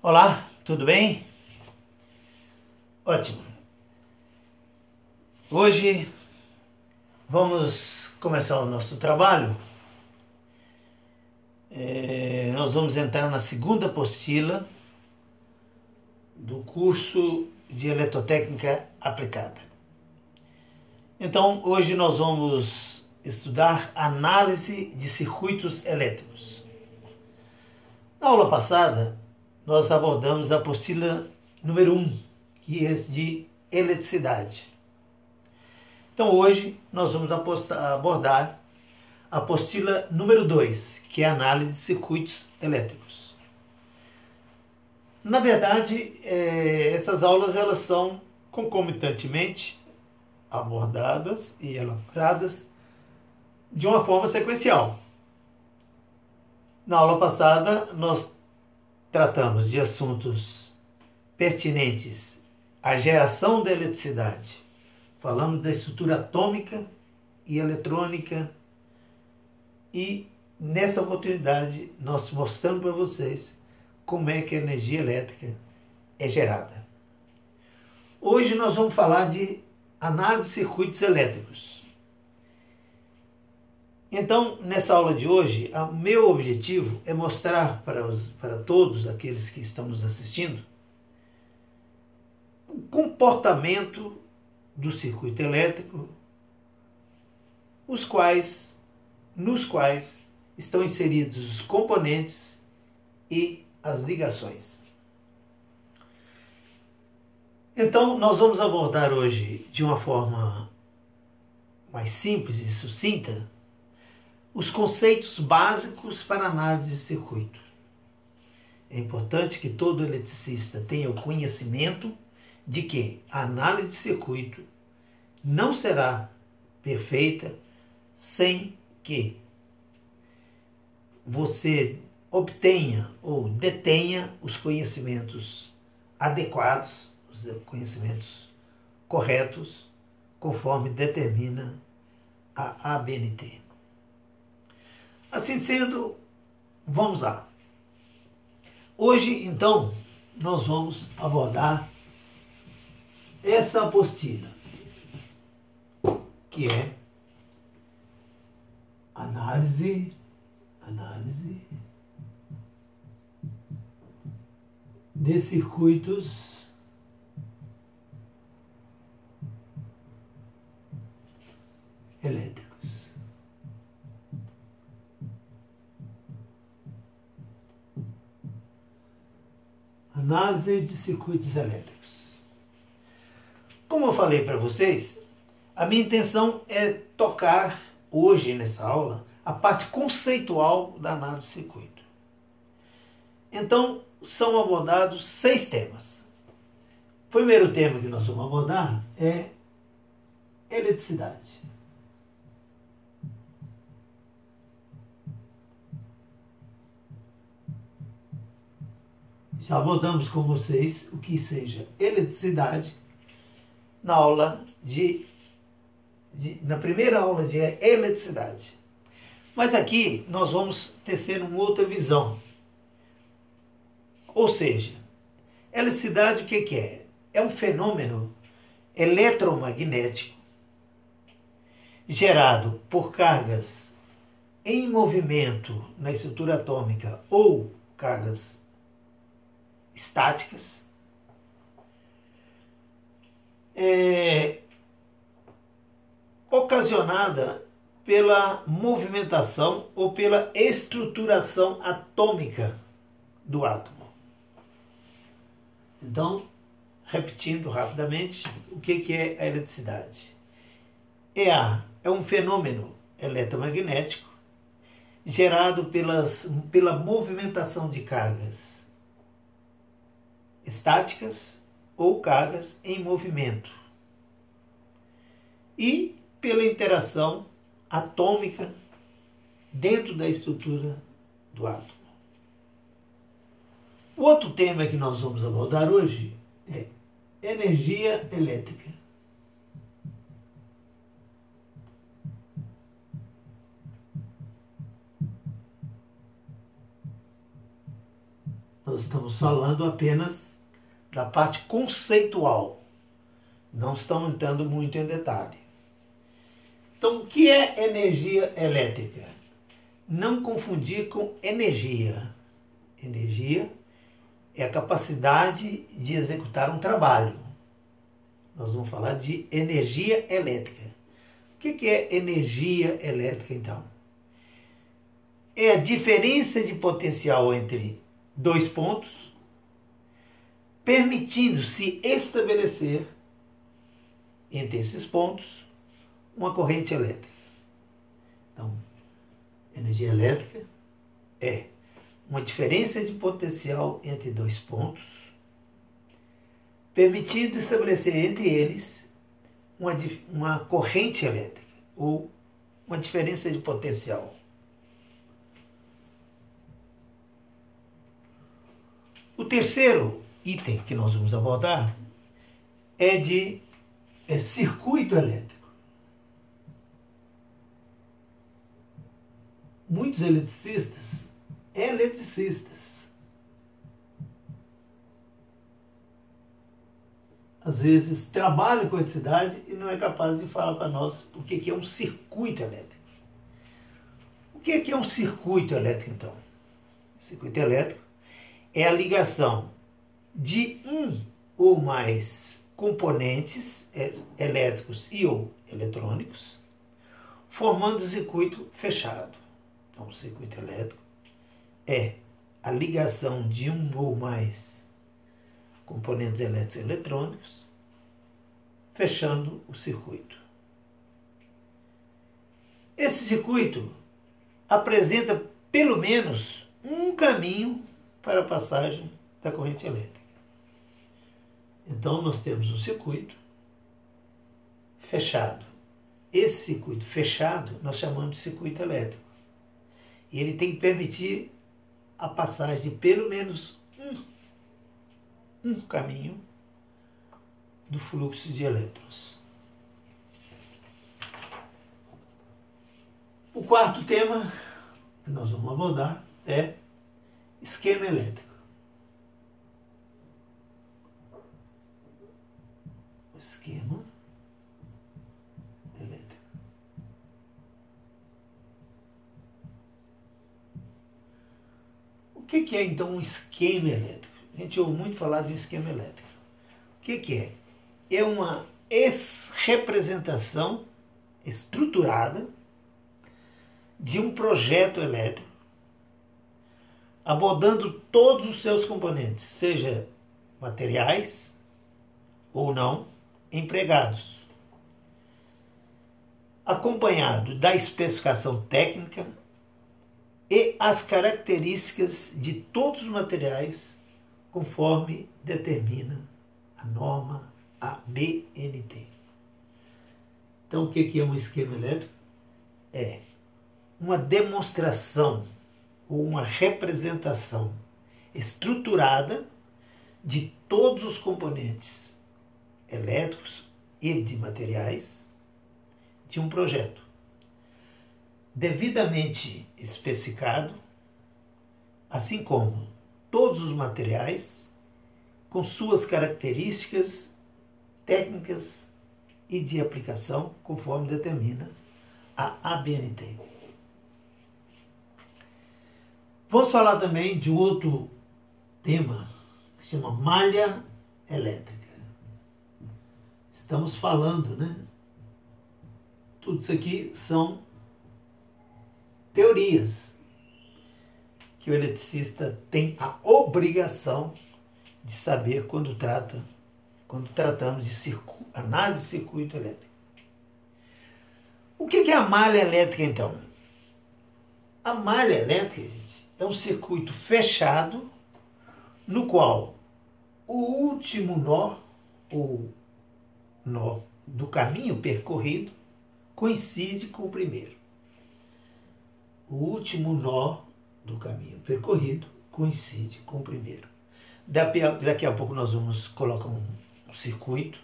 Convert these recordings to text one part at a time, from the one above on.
Olá, tudo bem? Ótimo. Hoje vamos começar o nosso trabalho. Nós vamos entrar na segunda apostila do curso de Eletrotécnica Aplicada. Então, hoje nós vamos estudar análise de circuitos elétricos. Na aula passada, nós abordamos a apostila número 1, que é de eletricidade. Então hoje nós vamos abordar a apostila número 2, que é a análise de circuitos elétricos. Na verdade, essas aulas elas são concomitantemente abordadas e elaboradas de uma forma sequencial. Na aula passada nós tratamos de assuntos pertinentes à geração da eletricidade. Falamos da estrutura atômica e eletrônica e nessa oportunidade nós mostramos para vocês como é que a energia elétrica é gerada. Hoje nós vamos falar de análise de circuitos elétricos. Então, nessa aula de hoje, o meu objetivo é mostrar para todos aqueles que estão nos assistindo o comportamento do circuito elétrico, nos quais estão inseridos os componentes e as ligações. Então, nós vamos abordar hoje, de uma forma mais simples e sucinta, os conceitos básicos para análise de circuito. É importante que todo eletricista tenha o conhecimento de que a análise de circuito não será perfeita sem que você obtenha ou detenha os conhecimentos adequados, os conhecimentos corretos, conforme determina a ABNT. Assim sendo, vamos lá. Hoje, então, nós vamos abordar essa apostila, que é análise de circuitos elétricos. Análise de circuitos elétricos. Como eu falei para vocês, a minha intenção é tocar hoje nessa aula a parte conceitual da análise de circuito. Então, são abordados 6 temas. O primeiro tema que nós vamos abordar é eletricidade. Já abordamos com vocês o que seja eletricidade na primeira aula de eletricidade. Mas aqui nós vamos tecer uma outra visão. Ou seja, eletricidade o que é? É um fenômeno eletromagnético gerado por cargas em movimento na estrutura atômica ou cargas estáticas, ocasionada pela movimentação ou pela estruturação atômica do átomo. Então, repetindo rapidamente, o que é a eletricidade? É um fenômeno eletromagnético gerado pela movimentação de cargas estáticas ou cargas em movimento e pela interação atômica dentro da estrutura do átomo. O outro tema que nós vamos abordar hoje é energia elétrica. Nós estamos falando apenas da parte conceitual. Não estamos entrando muito em detalhe. Então, o que é energia elétrica? Não confundir com energia. Energia é a capacidade de executar um trabalho. Nós vamos falar de energia elétrica. O que é energia elétrica, então? É a diferença de potencial entre dois pontos, permitindo-se estabelecer entre esses pontos uma corrente elétrica. Então, energia elétrica é uma diferença de potencial entre dois pontos, permitindo estabelecer entre eles uma corrente elétrica ou uma diferença de potencial. O terceiro item que nós vamos abordar é circuito elétrico. Muitos eletricistas, às vezes trabalham com eletricidade e não é capaz de falar para nós o que é um circuito elétrico. O que é um circuito elétrico, então? Circuito elétrico é a ligação de um ou mais componentes elétricos e ou eletrônicos, formando um circuito fechado. Então, o circuito elétrico é a ligação de um ou mais componentes elétricos e eletrônicos, fechando o circuito. Esse circuito apresenta pelo menos um caminho para a passagem da corrente elétrica. Então, nós temos um circuito fechado. Esse circuito fechado nós chamamos de circuito elétrico. E ele tem que permitir a passagem de pelo menos um caminho do fluxo de elétrons. O quarto tema que nós vamos abordar é esquema elétrico. O esquema elétrico. O que é então um esquema elétrico? A gente ouve muito falar de um esquema elétrico. O que é? É uma representação estruturada de um projeto elétrico, abordando todos os seus componentes, seja materiais ou não, empregados, acompanhado da especificação técnica e as características de todos os materiais, conforme determina a norma ABNT. Então, o que é um esquema elétrico? É uma demonstração ou uma representação estruturada de todos os componentes elétricos e de materiais de um projeto, devidamente especificado, assim como todos os materiais com suas características técnicas e de aplicação, conforme determina a ABNT. Vamos falar também de outro tema que se chama malha elétrica. Estamos falando, né? Tudo isso aqui são teorias que o eletricista tem a obrigação de saber quando tratamos de análise de circuito elétrico. O que é a malha elétrica, então? A malha elétrica, gente, é um circuito fechado no qual o último nó, ou nó do caminho percorrido, coincide com o primeiro. O último nó do caminho percorrido coincide com o primeiro. Daqui a pouco nós vamos colocar um circuito,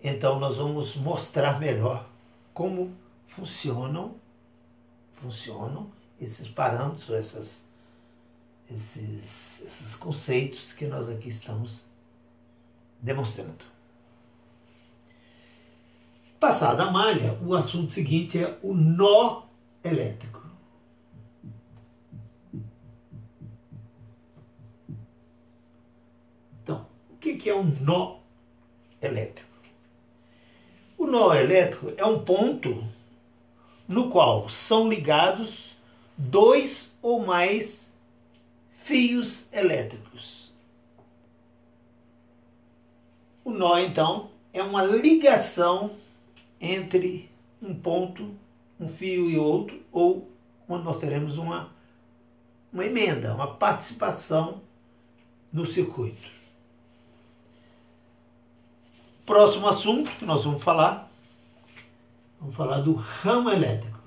então nós vamos mostrar melhor como funcionam esses parâmetros, esses conceitos que nós aqui estamos demonstrando. Passada a malha, o assunto seguinte é o nó elétrico. Então, o que é um nó elétrico? O nó elétrico é um ponto no qual são ligados dois ou mais fios elétricos. O nó, então, é uma ligação entre um ponto, um fio e outro, ou quando nós teremos uma emenda, uma participação no circuito. Próximo assunto que nós vamos falar do ramo elétrico.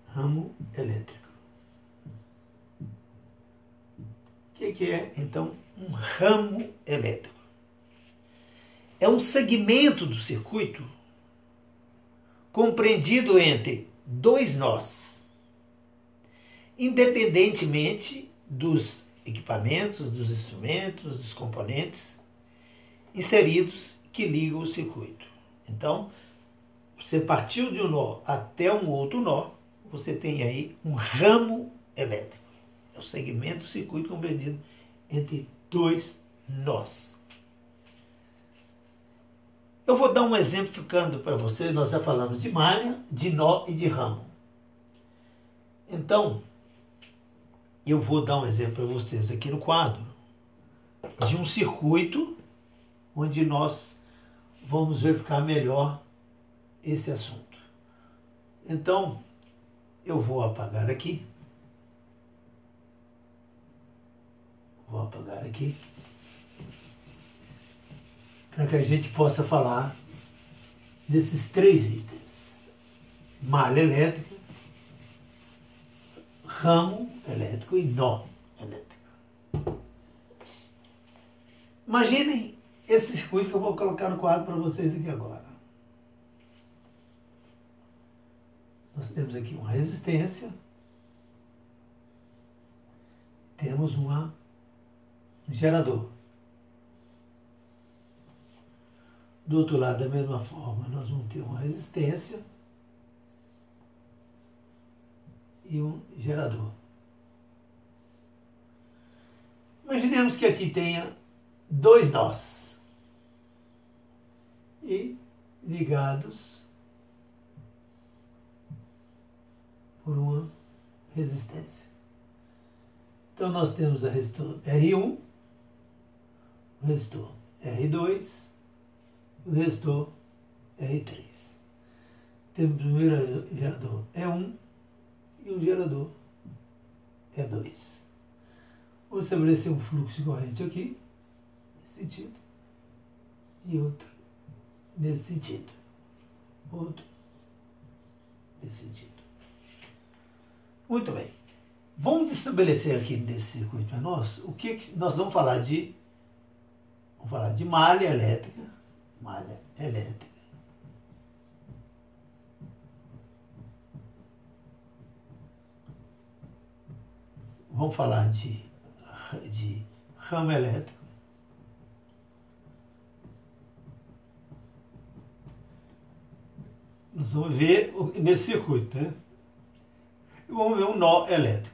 Ramo elétrico. O que é, então, um ramo elétrico? É um segmento do circuito compreendido entre dois nós, independentemente dos equipamentos, dos instrumentos, dos componentes inseridos que ligam o circuito. Então, você partiu de um nó até um outro nó, você tem aí um ramo elétrico. É o segmento do circuito compreendido entre dois nós. Eu vou dar um exemplo ficando para vocês. Nós já falamos de malha, de nó e de ramo. Então, eu vou dar um exemplo para vocês aqui no quadro de um circuito onde nós vamos verificar melhor esse assunto. Então, eu vou apagar aqui. Vou apagar aqui para que a gente possa falar desses três itens: malha elétrica, ramo elétrico e nó elétrico. Imaginem esse circuito que eu vou colocar no quadro para vocês aqui agora. Nós temos aqui uma resistência, temos um gerador. Do outro lado, da mesma forma, nós vamos ter uma resistência e um gerador. Imaginemos que aqui tenha dois nós e ligados por uma resistência. Então nós temos a resistor R1, o resistor R2 e o resistor R3. Temos o primeiro gerador E1 e o gerador E2. Vamos estabelecer um fluxo de corrente aqui, nesse sentido, e outro nesse sentido, outro nesse sentido. Muito bem. Vamos estabelecer aqui nesse circuito para nós o que nós vamos falar de malha elétrica, vamos falar de ramo elétrico, nós vamos ver nesse circuito, né? E vamos ver um nó elétrico.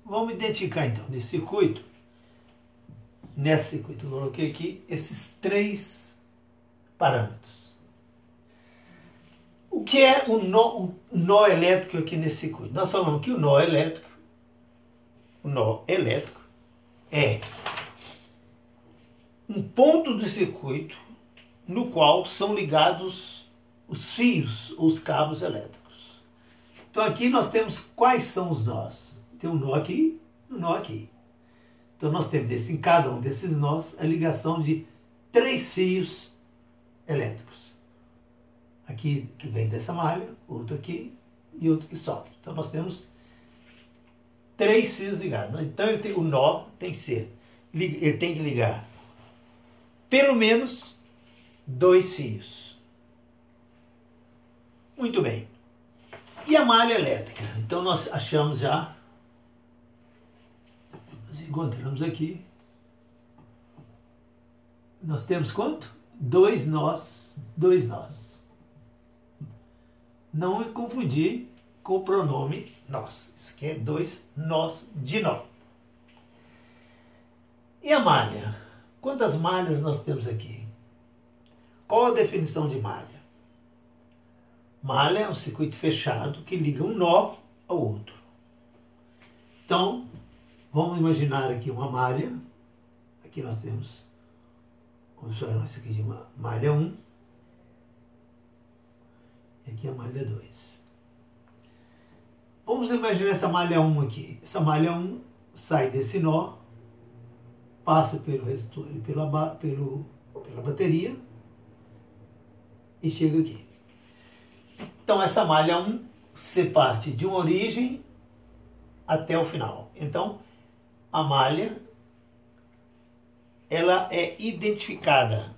Vamos identificar então nesse circuito, eu coloquei aqui esses três parâmetros. O que é o nó elétrico aqui nesse circuito? Nós falamos que o nó elétrico é um ponto do circuito no qual são ligados os fios ou os cabos elétricos. Então aqui nós temos quais são os nós. Tem um nó aqui e um nó aqui. Então nós temos em cada um desses nós a ligação de três fios elétricos. Aqui que vem dessa malha, outro aqui e outro que sobe. Então nós temos três fios ligados. Então o nó tem que ser, ele tem que ligar pelo menos 2 fios. Muito bem. E a malha elétrica? Então nós achamos já, nós encontramos aqui, nós temos quanto? 2 nós, 2 nós. Não confundir com o pronome nós. Isso aqui é 2 nós de nó. E a malha? Quantas malhas nós temos aqui? Qual a definição de malha? Malha é um circuito fechado que liga um nó ao outro. Então, vamos imaginar aqui uma malha. Aqui nós temos, vamos chamar isso aqui de uma malha 1. E aqui a malha 2. Vamos imaginar essa malha 1 aqui. Essa malha 1 sai desse nó, passa pelo resistor, pela bateria e chega aqui. Então essa malha 1 se parte de uma origem até o final. Então a malha, ela é identificada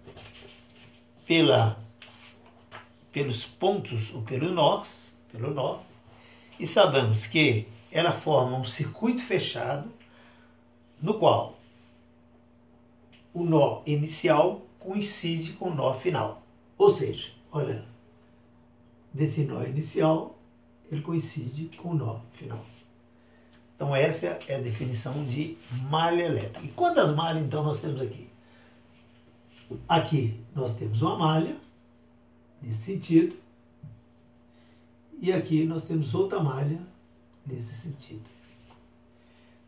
pelos pontos ou pelo nó, e sabemos que ela forma um circuito fechado no qual o nó inicial coincide com o nó final. Ou seja, olha, desse nó inicial, ele coincide com o nó final. Então essa é a definição de malha elétrica. E quantas malhas então nós temos aqui? Aqui nós temos uma malha, nesse sentido, e aqui nós temos outra malha, nesse sentido.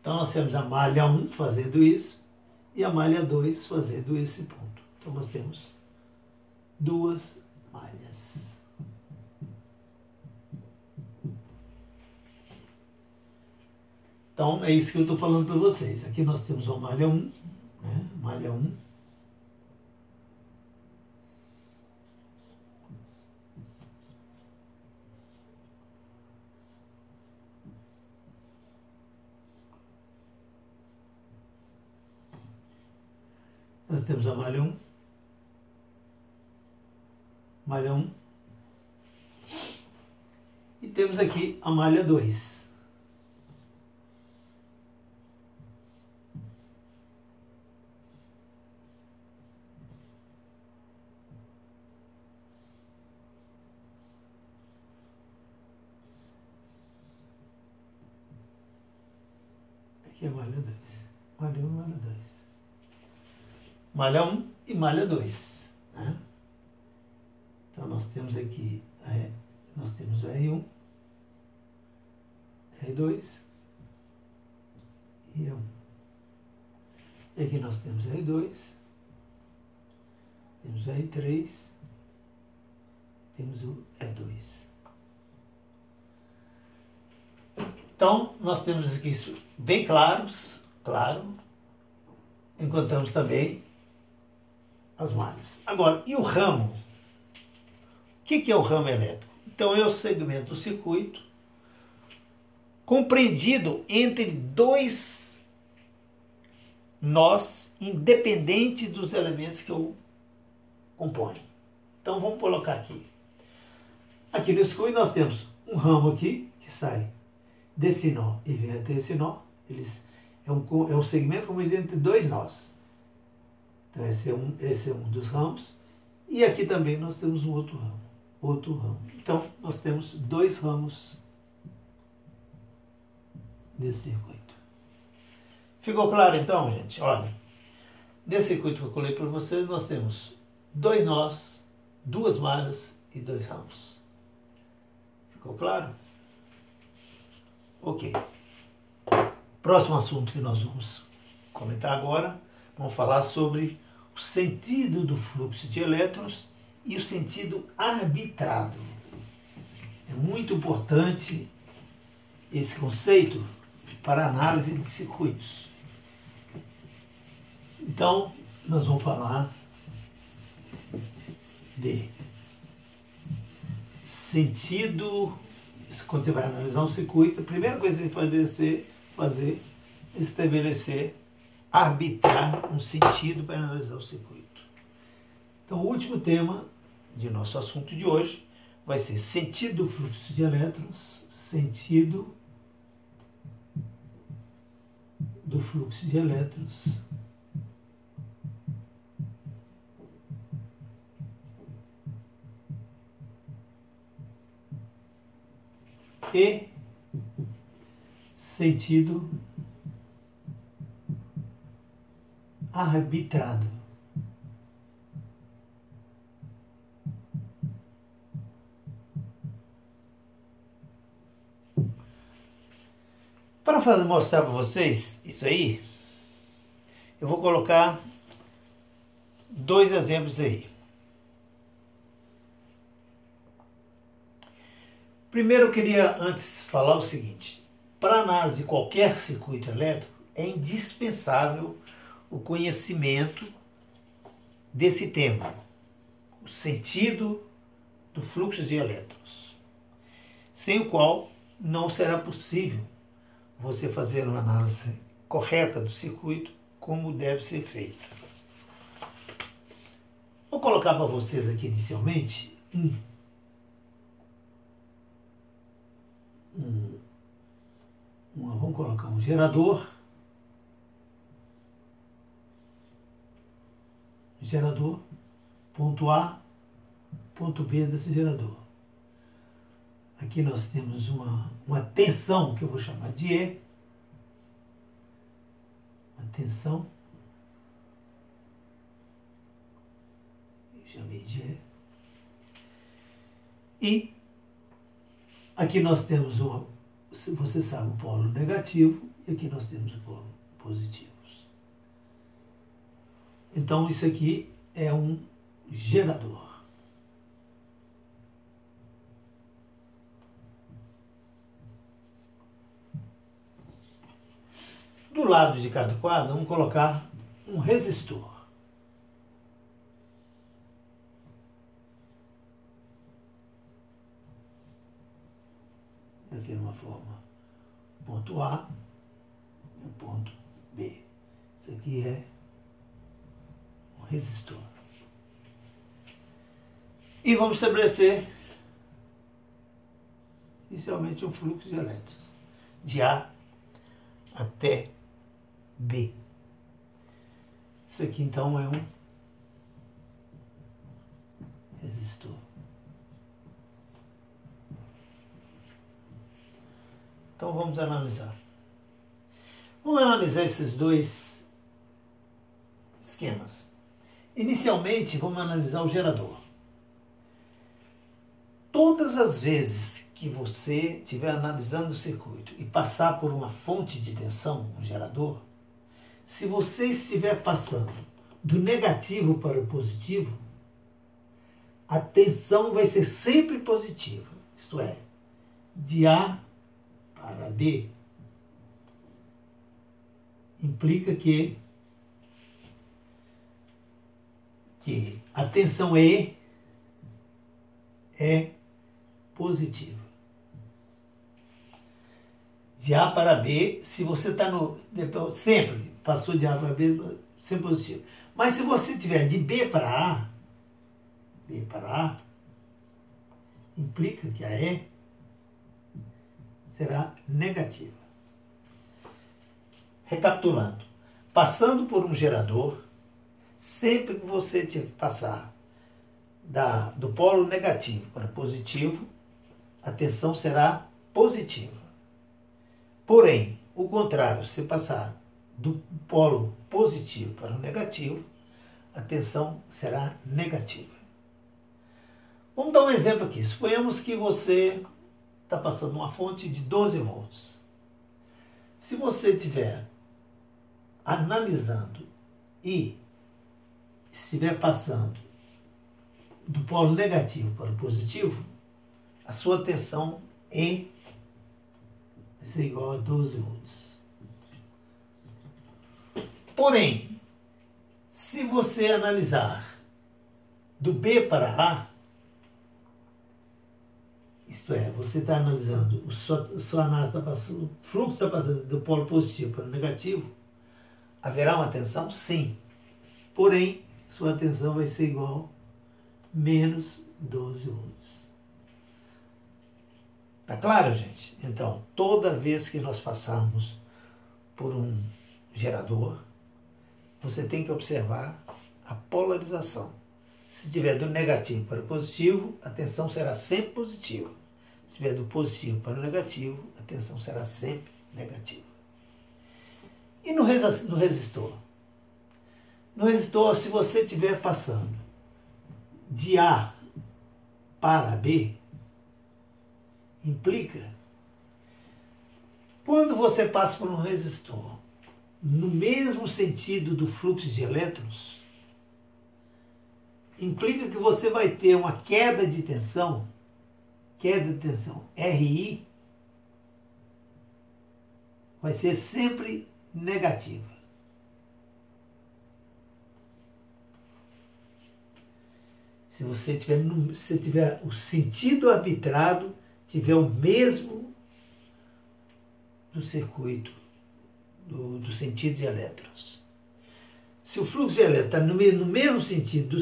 Então nós temos a malha 1 fazendo isso, e a malha 2 fazendo esse ponto. Então nós temos 2 malhas. Então é isso que eu estou falando para vocês. Aqui nós temos uma malha 1, né? Malha 1. Nós temos a malha 1, malha 1, e temos aqui a malha 2. Aqui é a malha 2, malha 1 e malha 2. Malha 1 e malha 2. Né? Então nós temos aqui, nós temos o R1, R2 e E1. E aqui nós temos R2, temos R3, temos o E2. Então nós temos aqui isso bem claro. Encontramos também as malhas. Agora, e o ramo? O que é o ramo elétrico? Então é o segmento do circuito compreendido entre 2 nós independentes dos elementos que o compõem. Então vamos colocar aqui. Aqui no circuito nós temos um ramo aqui que sai desse nó e vem até esse nó. É um segmento compreendido entre 2 nós. Então esse é um dos ramos. E aqui também nós temos um outro ramo. Então nós temos 2 ramos nesse circuito. Ficou claro então, gente? Olha, nesse circuito que eu colei para vocês, nós temos 2 nós, 2 malhas e 2 ramos. Ficou claro? Ok. Próximo assunto que nós vamos comentar agora, vamos falar sobre o sentido do fluxo de elétrons e o sentido arbitrado. É muito importante esse conceito para análise de circuitos. Então, nós vamos falar de sentido. Quando você vai analisar um circuito, a primeira coisa que você vai fazer é arbitrar um sentido para analisar o circuito. Então, o último tema de nosso assunto de hoje vai ser sentido do fluxo de elétrons, sentido do fluxo de elétrons e sentido arbitrado. Para mostrar para vocês isso aí, eu vou colocar dois exemplos aí. Primeiro eu queria antes falar o seguinte: para análise de qualquer circuito elétrico é indispensável o conhecimento desse tema, o sentido do fluxo de elétrons, sem o qual não será possível você fazer uma análise correta do circuito como deve ser feito. Vou colocar para vocês aqui inicialmente vamos colocar um gerador, ponto A, ponto B desse gerador. Aqui nós temos uma tensão que eu vou chamar de E, uma tensão, eu chamei de E, e aqui nós temos você sabe, o polo negativo, e aqui nós temos o polo positivo. Então isso aqui é um gerador. Do lado de cada quadro, vamos colocar um resistor. Aqui é uma forma ponto A e o ponto B. Isso aqui é um resistor. E vamos estabelecer inicialmente um fluxo de elétrons de A até B. Isso aqui então é um resistor. Então vamos analisar. Vamos analisar esses dois esquemas. Inicialmente vamos analisar o gerador. Todas as vezes que você estiver analisando o circuito e passar por uma fonte de tensão, um gerador, se você estiver passando do negativo para o positivo, a tensão vai ser sempre positiva, isto é, de A para B, implica que a tensão E é positiva. De A para B, se você está sempre passou de A para B, sempre positivo. Mas se você tiver de B para A, implica que a E será negativa. Recapitulando, passando por um gerador, sempre que você passar do polo negativo para positivo, a tensão será positiva. Porém, o contrário, se passar do polo positivo para o negativo, a tensão será negativa. Vamos dar um exemplo aqui. Suponhamos que você está passando uma fonte de 12 volts. Se você estiver analisando e estiver passando do polo negativo para o positivo, a sua tensão E vai ser igual a 12 volts. Porém, se você analisar do B para A, isto é, você está analisando, sua análise está passando, o fluxo está passando do polo positivo para o negativo, haverá uma tensão? Sim. Porém, sua tensão vai ser igual a menos 12 volts. Tá claro, gente? Então, toda vez que nós passarmos por um gerador, você tem que observar a polarização. Se estiver do negativo para o positivo, a tensão será sempre positiva. Se estiver do positivo para o negativo, a tensão será sempre negativa. E no resistor? No resistor, se você estiver passando de A para B, implica, quando você passa por um resistor no mesmo sentido do fluxo de elétrons, implica que você vai ter uma queda de tensão RI, vai ser sempre negativa. Se você tiver o sentido arbitrado, tiver o mesmo do circuito, do sentido de elétrons. Se o fluxo de elétrons está no mesmo sentido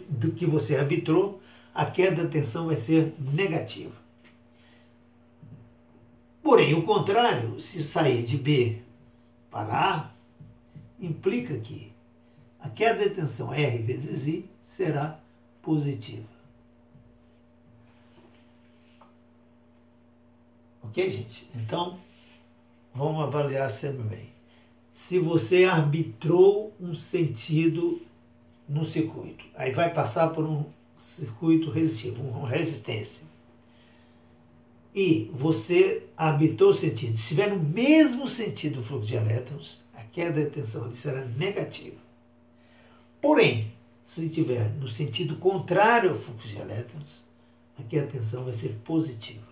do que você arbitrou, a queda da tensão vai ser negativa. Porém, o contrário, se sair de B para A, implica que a queda de tensão R vezes I será positiva. Ok, gente? Então, vamos avaliar sempre bem. Se você arbitrou um sentido no circuito, aí vai passar por um circuito resistivo, uma resistência, e você arbitrou o sentido, se estiver no mesmo sentido do fluxo de elétrons, a queda de tensão ali será negativa. Porém, se estiver no sentido contrário ao fluxo de elétrons, aqui a tensão vai ser positiva.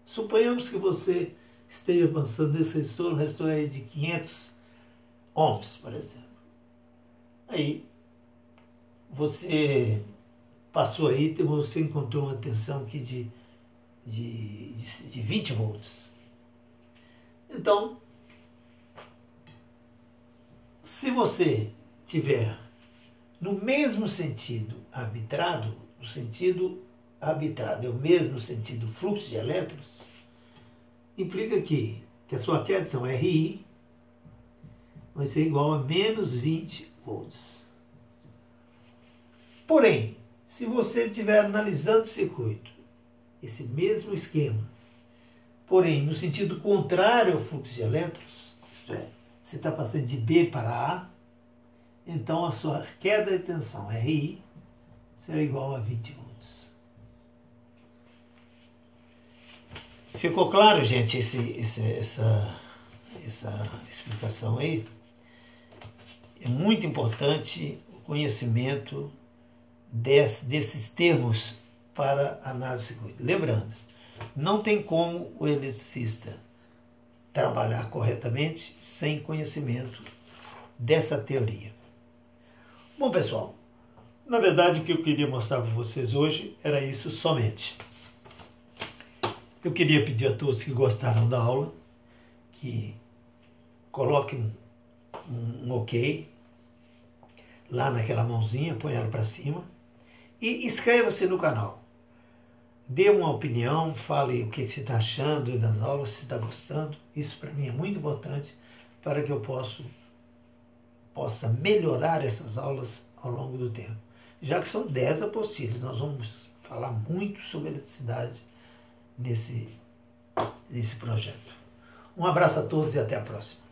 Suponhamos que você esteja passando nesse resistor, o resistor é de 500 ohms, por exemplo. Aí, você passou aí, você encontrou uma tensão aqui de 20 volts. Então, se você tiver no mesmo sentido arbitrado, o sentido arbitrado é o mesmo sentido fluxo de elétrons, implica que a sua queda de tensão RI vai ser igual a menos 20 volts. Porém, se você estiver analisando o circuito, esse mesmo esquema, porém no sentido contrário ao fluxo de elétrons, isto é, você está passando de B para A, então a sua queda de tensão RI será igual a 20 volts. Ficou claro, gente, essa explicação aí? É muito importante o conhecimento desses termos para análise de circuito. Lembrando, não tem como o eletricista trabalhar corretamente sem conhecimento dessa teoria. Bom, pessoal, na verdade o que eu queria mostrar para vocês hoje era isso somente. Eu queria pedir a todos que gostaram da aula que coloquem um ok lá naquela mãozinha, põe ela para cima e inscreva-se no canal. Dê uma opinião, fale o que você está achando das aulas, se está gostando. Isso para mim é muito importante para que eu possa melhorar essas aulas ao longo do tempo. Já que são 10 apostilas, nós vamos falar muito sobre eletricidade nesse projeto. Um abraço a todos e até a próxima.